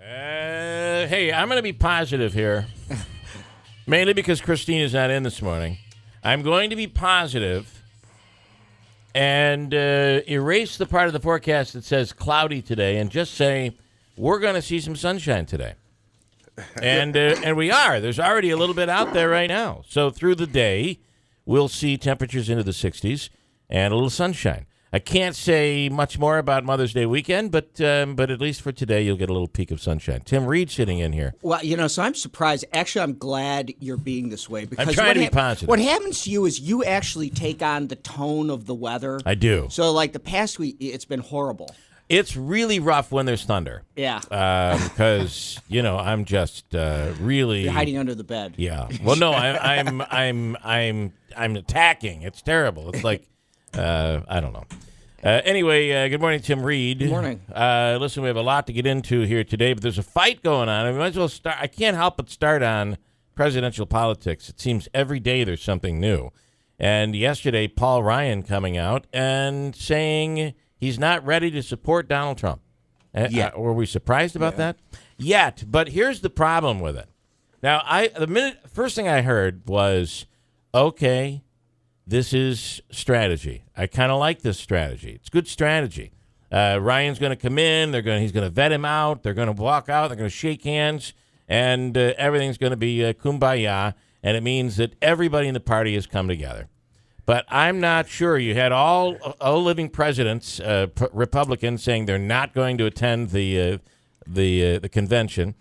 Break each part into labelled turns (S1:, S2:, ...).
S1: Hey, I'm going to be positive here, mainly because Christine is not in this morning. I'm going to be positive and erase the part of the forecast that says cloudy today and just say we're going to see some sunshine today. And we are. There's already a little bit out there right now. So through the day, we'll see temperatures into the 60s and a little sunshine. I can't say much more about Mother's Day weekend, but at least for today, you'll get a little peek of sunshine. Tim Reed sitting in here.
S2: Well, so I'm surprised. Actually, I'm glad you're being this way. Because
S1: I'm trying to be positive.
S2: What happens to you is you actually take on the tone of the weather.
S1: I do.
S2: So, like the past week, it's been horrible.
S1: It's really rough when there's thunder.
S2: Yeah.
S1: Because I'm just really.
S2: You're hiding under the bed.
S1: Yeah. Well, no, I'm attacking. It's terrible. It's like I don't know. Anyway, good morning, Tim Reed.
S2: Good morning.
S1: Listen, we have a lot to get into here today, but there's a fight going on. I might as well start. I can't help but start on presidential politics. It seems every day there's something new. And yesterday, Paul Ryan coming out and saying he's not ready to support Donald Trump. Were we surprised about that? Yet. But here's the problem with it. Now, first thing I heard was, okay, this is strategy. I kind of like this strategy. It's good strategy. Ryan's going to come in. He's going to vet him out. They're going to walk out. They're going to shake hands, and everything's going to be kumbaya. And it means that everybody in the party has come together. But I'm not sure. You had all living presidents, Republicans, saying they're not going to attend the convention.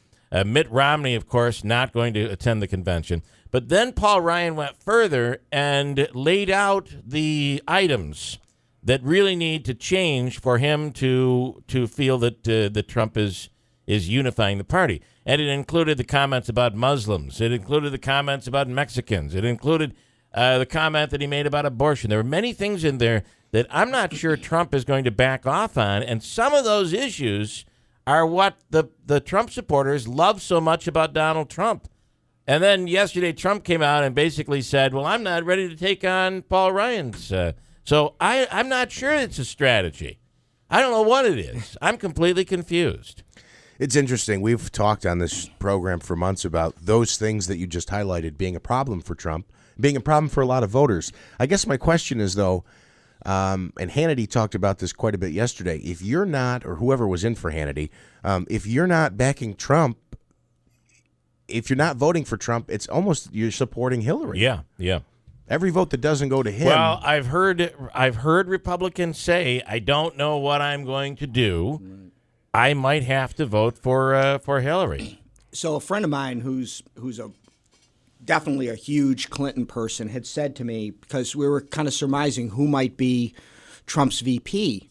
S1: Mitt Romney, of course, not going to attend the convention. But then Paul Ryan went further and laid out the items that really need to change for him to feel that Trump is unifying the party. And it included the comments about Muslims. It included the comments about Mexicans. It included the comment that he made about abortion. There were many things in there that I'm not sure Trump is going to back off on. And some of those issues are what the Trump supporters love so much about Donald Trump. And then yesterday, Trump came out and basically said, well, I'm not ready to take on Paul Ryan's. So I'm not sure it's a strategy. I don't know what it is. I'm completely confused.
S3: It's interesting. We've talked on this program for months about those things that you just highlighted being a problem for Trump, being a problem for a lot of voters. I guess my question is, though, and Hannity talked about this quite a bit yesterday, if you're not, or whoever was in for Hannity, if you're not backing Trump, if you're not voting for Trump, it's almost you're supporting Hillary.
S1: Yeah.
S3: Every vote that doesn't go to him.
S1: Well, I've heard Republicans say, I don't know what I'm going to do. I might have to vote for Hillary.
S2: So a friend of mine who's definitely a huge Clinton person had said to me, because we were kind of surmising who might be Trump's VP,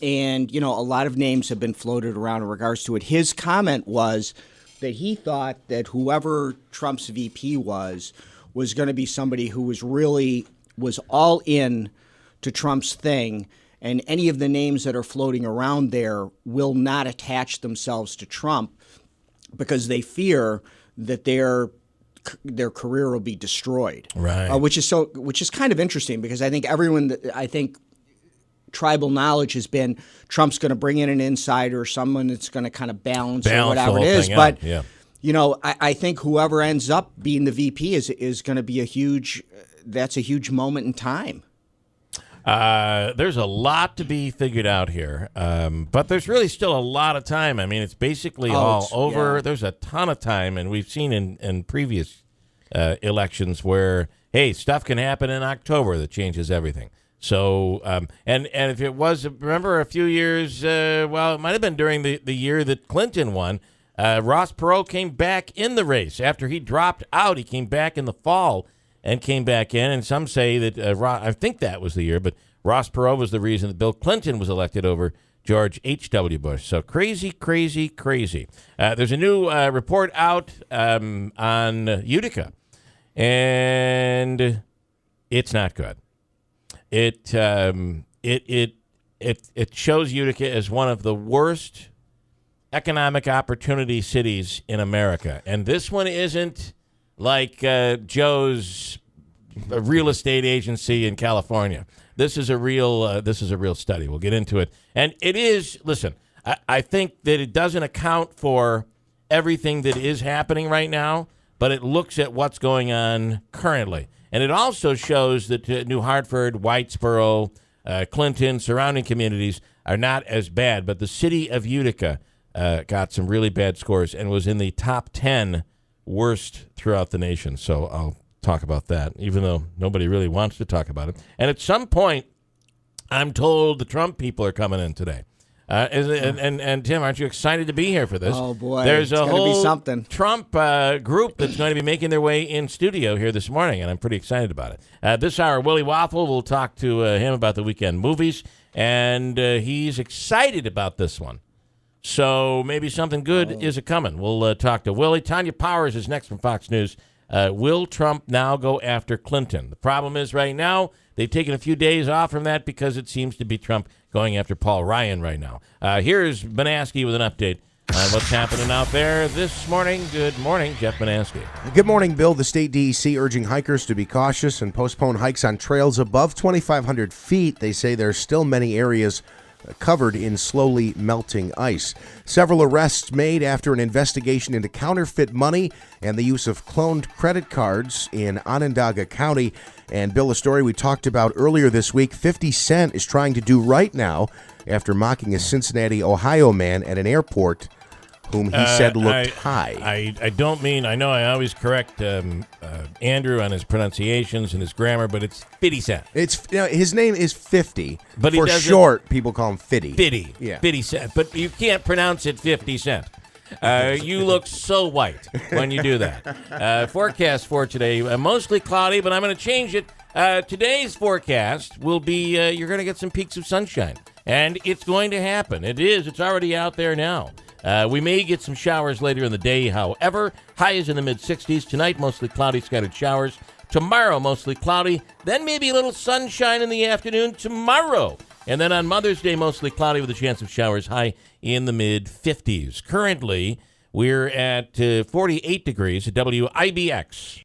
S2: and a lot of names have been floated around in regards to it. His comment was that he thought that whoever Trump's VP was going to be somebody who was all in to Trump's thing, and any of the names that are floating around there will not attach themselves to Trump because they fear that their career will be destroyed.
S1: Right.
S2: Which is kind of interesting because I think tribal knowledge has been Trump's going to bring in an insider, someone that's going to kind of balance or whatever it is. But, I think whoever ends up being the VP is going to be a huge moment in time.
S1: There's a lot to be figured out here, but there's really still a lot of time. I mean, it's basically all over. Yeah. There's a ton of time, and we've seen in previous elections where, hey, stuff can happen in October that changes everything. So, and if it was, remember a few years, it might have been during the year that Clinton won, Ross Perot came back in the race. After he dropped out, he came back in the fall and came back in. And some say that, I think that was the year, but Ross Perot was the reason that Bill Clinton was elected over George H.W. Bush. So crazy, crazy, crazy. There's a new report out on Utica, and it's not good. It shows Utica as one of the worst economic opportunity cities in America, and this one isn't like Joe's real estate agency in California. This is a real study. We'll get into it, and it is. Listen, I think that it doesn't account for everything that is happening right now, but it looks at what's going on currently. And it also shows that New Hartford, Whitesboro, Clinton, surrounding communities are not as bad. But the city of Utica got some really bad scores and was in the top 10 worst throughout the nation. So I'll talk about that, even though nobody really wants to talk about it. And at some point, I'm told the Trump people are coming in today. And Tim, aren't you excited to be here for this?
S2: Oh, boy.
S1: There's
S2: it's
S1: a whole
S2: be something.
S1: Trump group that's going to be making their way in studio here this morning, and I'm pretty excited about it. This hour, Willie Waffle, we'll talk to him about the weekend movies, and he's excited about this one. So maybe something good is a-coming. We'll talk to Willie. Tanya Powers is next from Fox News. Will Trump now go after Clinton? The problem is right now, they've taken a few days off from that because it seems to be Trump going after Paul Ryan right now. Here's Banaski with an update on what's happening out there this morning. Good morning, Jeff Banaski.
S3: Good morning, Bill. The state DEC urging hikers to be cautious and postpone hikes on trails above 2,500 feet. They say there's still many areas covered in slowly melting ice. Several arrests made after an investigation into counterfeit money and the use of cloned credit cards in Onondaga County. And Bill, a story we talked about earlier this week, 50 Cent is trying to do right now after mocking a Cincinnati, Ohio man at an airport whom he said looked high.
S1: I don't mean, I know I always correct Andrew on his pronunciations and his grammar, but it's 50 Cent.
S3: It's his name is 50,
S1: but
S3: for short, people call him Fitty.
S1: Fitty,
S3: yeah.
S1: 50 Cent, but you can't pronounce it 50 Cent. You look so white when you do that. Forecast for today, mostly cloudy, but I'm going to change it. Today's forecast will be, you're going to get some peaks of sunshine, and it's going to happen. It's already out there now. We may get some showers later in the day, however. High is in the mid-60s. Tonight, mostly cloudy, scattered showers. Tomorrow, mostly cloudy. Then maybe a little sunshine in the afternoon tomorrow. And then on Mother's Day, mostly cloudy with a chance of showers, high in the mid-50s. Currently, we're at 48 degrees at WIBX.